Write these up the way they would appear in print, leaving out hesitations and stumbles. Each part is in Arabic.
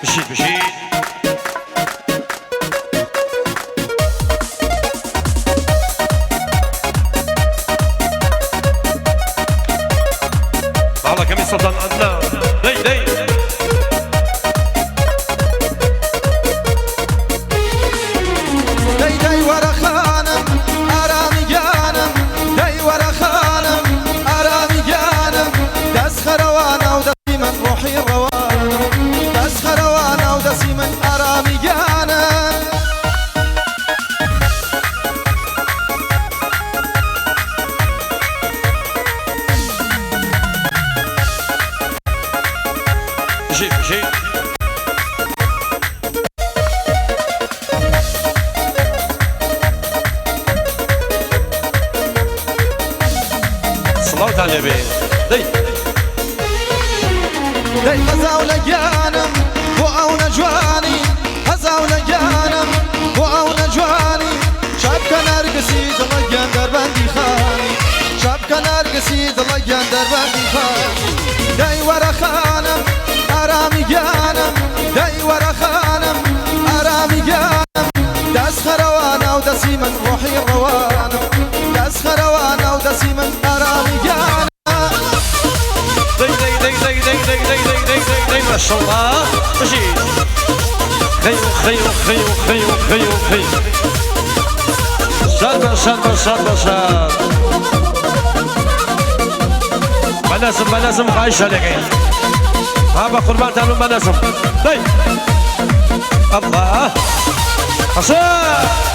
بشيت والله كم يصدق عندنا دي دي ورا خانم ارامي جانم دي ورا خانم ارامي جانم تسخر وانا ودسي من روحي الروانم تسخر وانا ودسي من ارامي جانم بشيت صلوات على النبي دي غزاولة جانم وأونا جواني غزاولة جانم وأونا جواني شبكة نرقصي دلقان دربندي خاني شبكة نرقصي دلقان دربندي خاني داي ورا خانم أرامي جانم داي ورا خانم أرامي جانم تسخر وانا ودسي من روحي الروانم تسخر وانا ودسي من أرامي جانم دي ما شاء الله بشيت خيو شاد بلازم عايشة لقين هابا قربان تعالوا بلازم دي الله حسن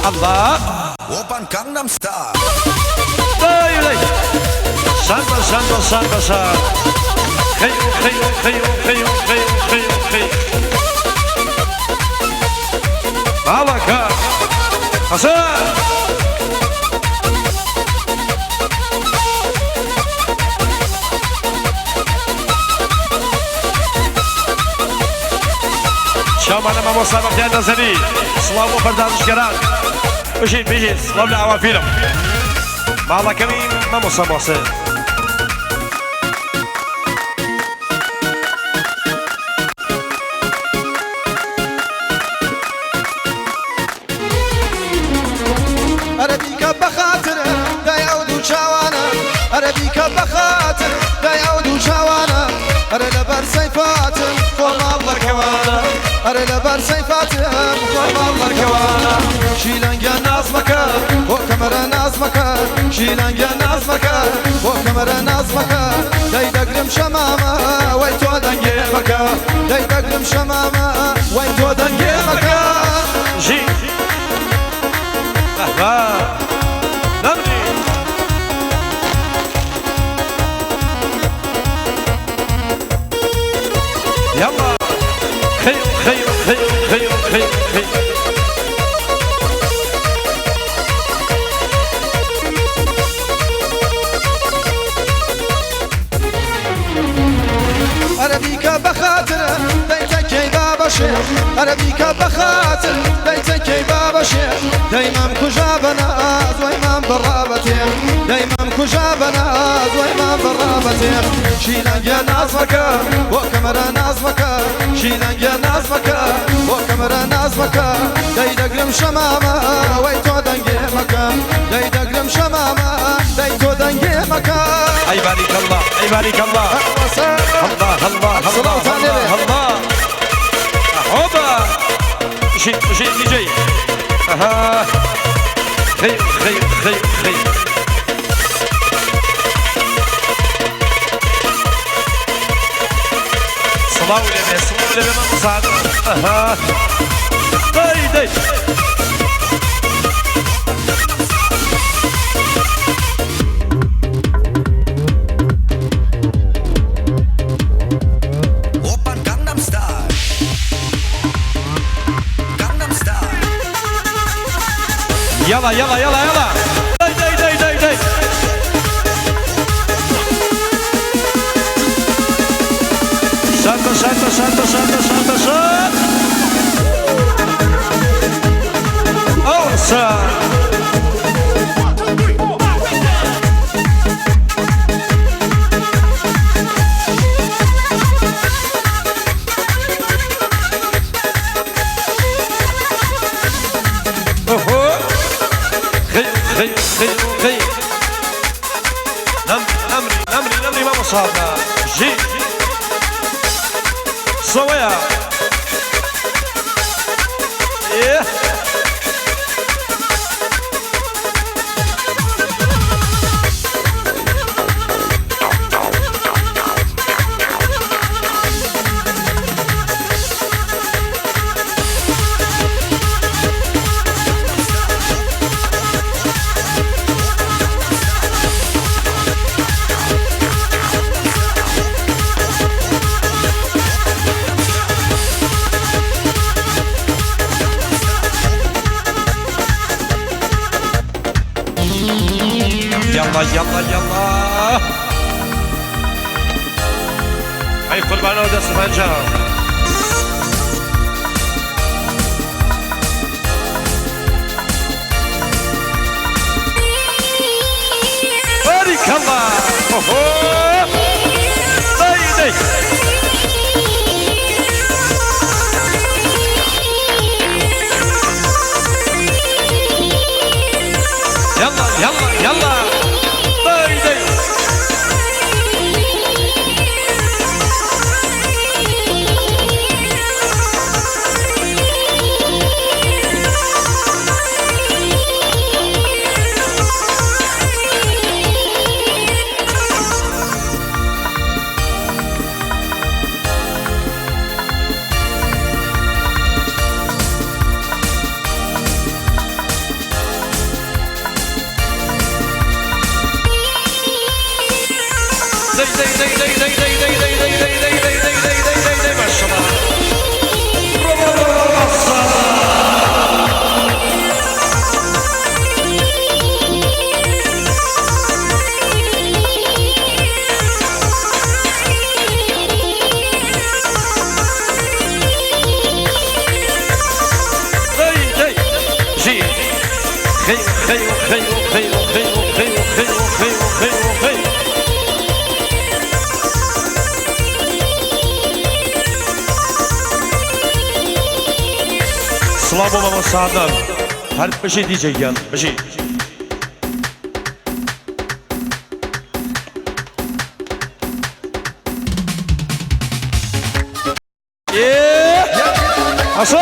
Allah Oppan Gangnam Style. Dai Samba Hey Malaka Hasan شامل ما مصابك يا نزلي سلام وفردانش كران بيجي سلام لعوافيرم مع كمين ما مصاب وصل أربيك بخاطر دا يعود شوانا أربيك بخاطر دا يعود شوانا أرى لبر سيفات فوق الله كوانا أرى لبر سيفات فوق الله كوانا شيلانجا ناس مكان وكاميرا ناس مكان شيلانجا ناس مكان وكاميرا ناس مكان داي دقرم شمامة ويتو دنجي مكان داي دقرم شمامة ويتو دنجي مكان جي نمني يلا خيو أربيك بخاطر بيتك يا بابا شيخ أربيك بخاطر بيتك يا بابا شيخ دايما كجابنا وإمام برابتين دايما كجابنا وإمام برابتين شيلانجا نازمك وكاميرا نازمك شيلانجا نازمك وكاميرا نازمك داي دقرم شمامة ويتو دنجي مكان داي دقرم شمامة دايتو دنجي مكان أي بارك الله الله هوبا شيء جاي اها خير صلاة لما مصعد اها داي Oppan Gangnam Style. Gangnam Style. يلا يلا يلا يلا داي داي داي داي شات أوسع خي نمري ما مصابنا جي صويا يلا هاي قربانه ودست منجا بارك الله داي يلا ما شاء سلام و مساعدة هر بشي دي جيان بشي حسن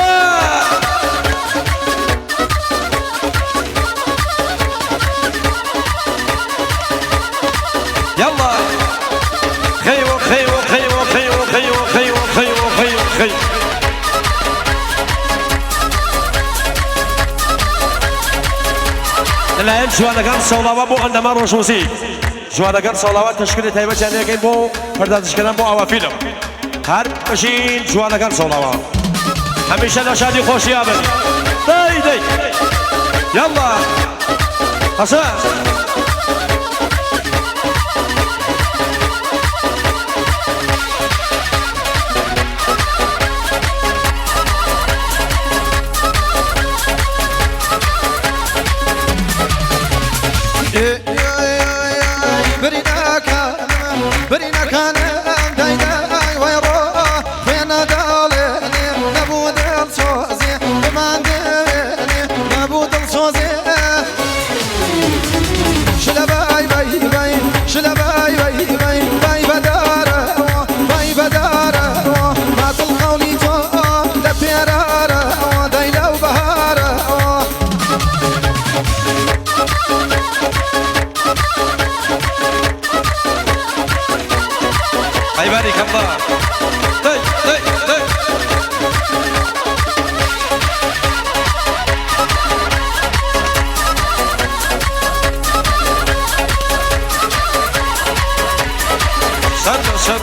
يلا خيو خيو خيو خيو خيو خيو خيو خيو خيو الآن جوانەکان سەوڵاوە بۆ ئەندەمان ڕۆژوزی جوانەکان سەوڵاوە تەشکیلی تایبەت جانەکەین بۆ پەردازشکردن بۆ ئاوا فیلم هەر بەشین جوانەکان سەوڵاوە هەمیشە لە شادی خۆشییا بن دەی یاڵا حەسەن بارك الله داي شد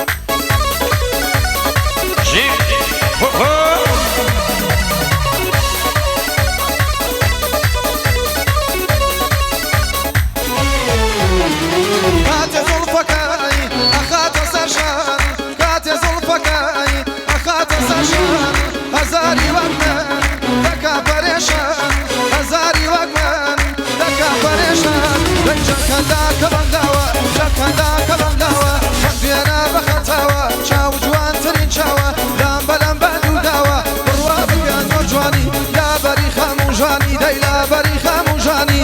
ذاك بنداوة جاك ذاك بنداوة خندينا بخطاوة شاو جوان ترين شاوة لامبا لامبا دوداوة بروا بقى زور جواني لا بريخة موجاني داي لا بريخة موجاني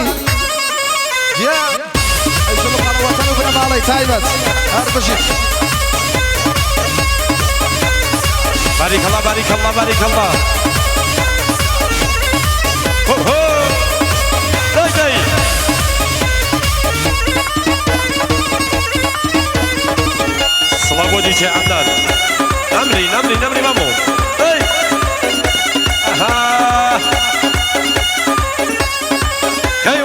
يا ايشلو على وطن وبنا مالي تايبت هربشي بارك الله بارك الله بارك الله هو هو داي داي صلاه دي عندنا نمري مامو اي اها خيو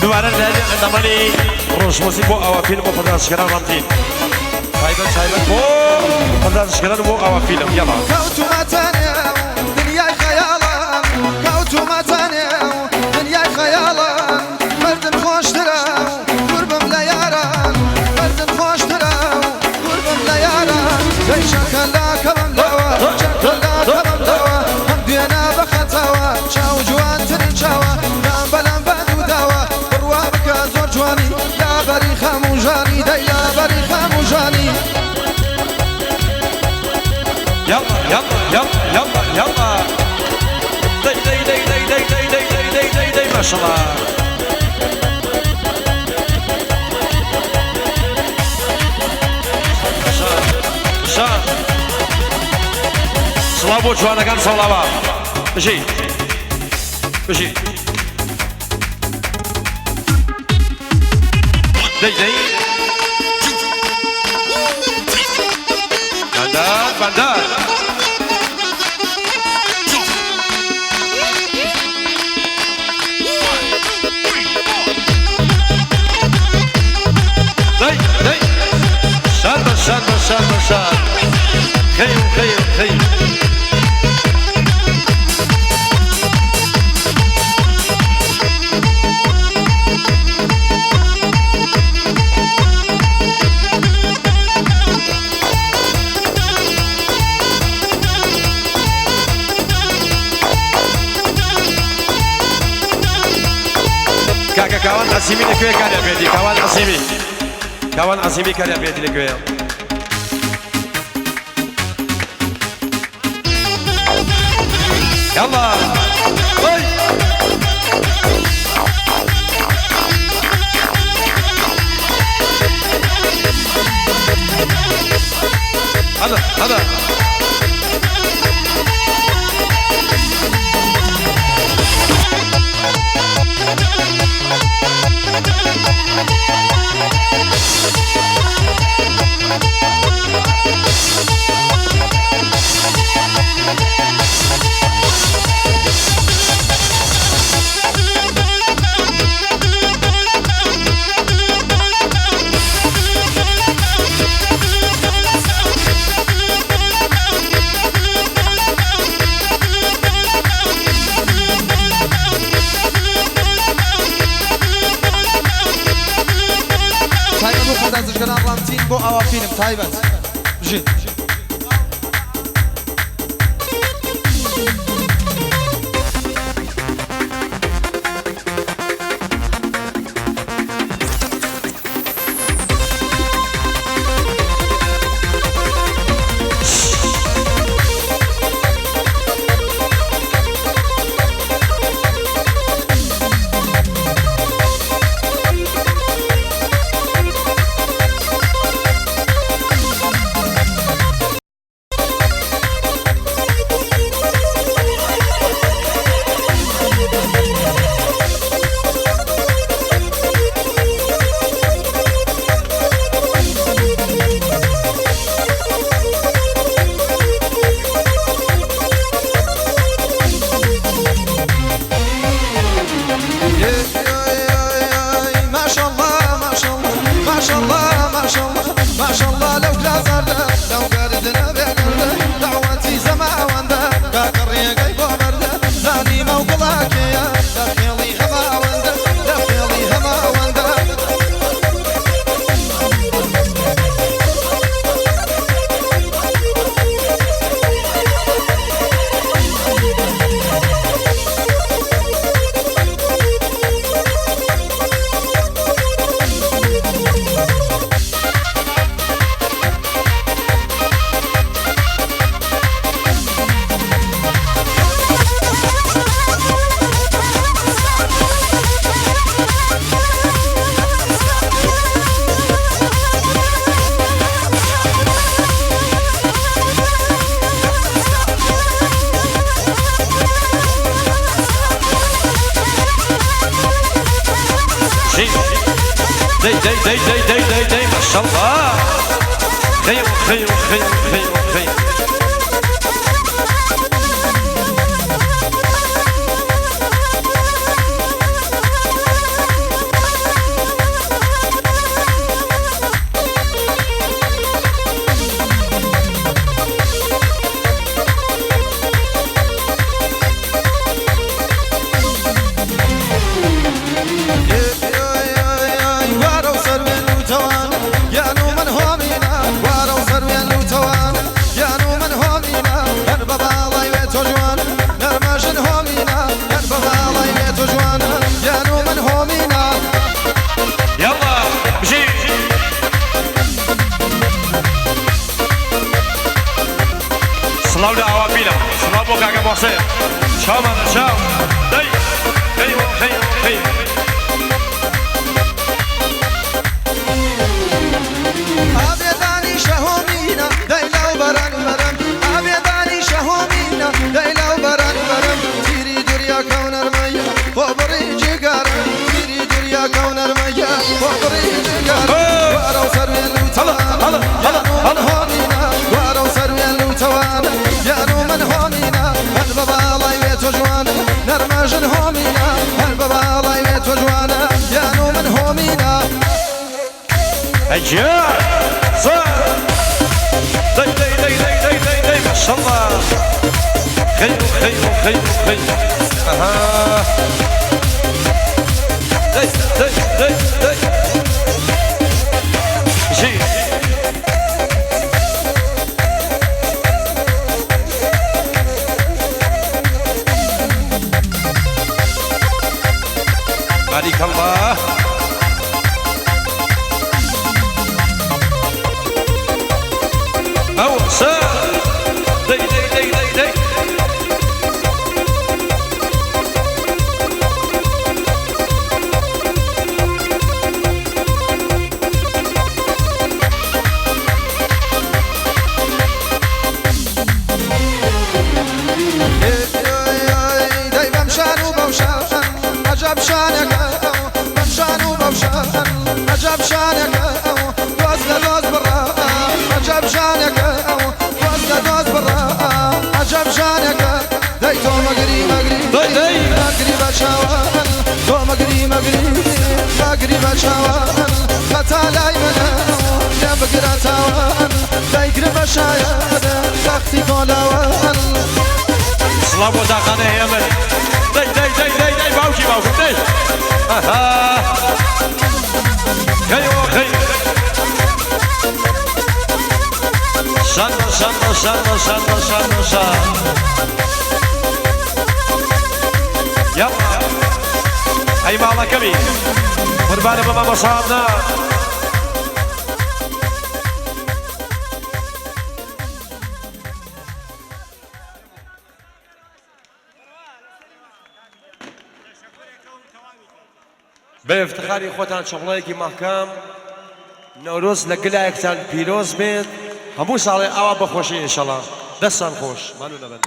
دوباره دادی اندامانی روشموسی بو اوافیل بو پردازشگران رامتین تایبت بو پردازشگران بو اوافیلم یلا كوتو متانيو دنياي خيالا كوتو متانيو دنياي خيالا مردن خوش تراو قربم لياران مردن خوش تراو قربم لياران زي شكلا كلام دوا شكلا كلام دوا هم دينا بخطاوا شاو جوان ترين شاوا لامبا لامبا دوداوا بروا بكا زور جواني لا بريخة موجاني داي لا بريخة موجاني يلا داي ما شاء الله شان صلابو جوانا كان صلابا بشي داي بندر داي شان خيو كاوان عسيمي لكوية كان يبيدي كاوان عسيمي كان يبيدي لكوية يلا هاي هذا بو اوافيلم تايبت جي دي دي دي دي دي دي دي ما شاء الله خير خير خير خير خير سلام لعوافينا سلام بوك عقب وصير شاو من شاو دي خيو خيو خيو أبيضاني شهومينا دايلا وبران برم أبيضاني شهومينا دايلا وبران برم تيري دنيا كون رميا خبري جيجارم تيري دنيا كون رميا خبري جيجارم وارو سروي لوتوانا يا من هونينا وارو سروي لوتوانا يا من هونينا البابا الله يبيت وجوانا نرماجن هونينا البابا الله يبيت وجوانا يا من هونينا أجيال صار دي دي دي دي دي دي دي ما شاء الله خيو خيو خيو خيو أها دي دي دي دي جي بارك الله أو سار دي دي دي دي دي دايما مشان وبوشان عجب شانك مشان وبوشان عجب شانك دوز لدوز برا عجب شانك دوز لدوز برا عجب شانك داي تو مقري مقري دي دي مقري بشاوان تو مقري مقري مقري بشاوان خطا لايمنا يا بقرا تاوان دايقري بشايان تختي كولاوان سلام وزاقانه يمن دي دي دي دي دي باوشي باوشي دي اها خيو خيو شانو شانو شانو شانو شانو شانو يلا اي مالا كبير قربان بابا مصابنا بافتخاری خۆتان شغڵەیەکی مەحکەم نەورۆز لە گلایەکتان پیرۆز بێت هەموو ساڵێ ئاوا بەخۆشی ئینشەڵا دەستان خۆش مانو نەبن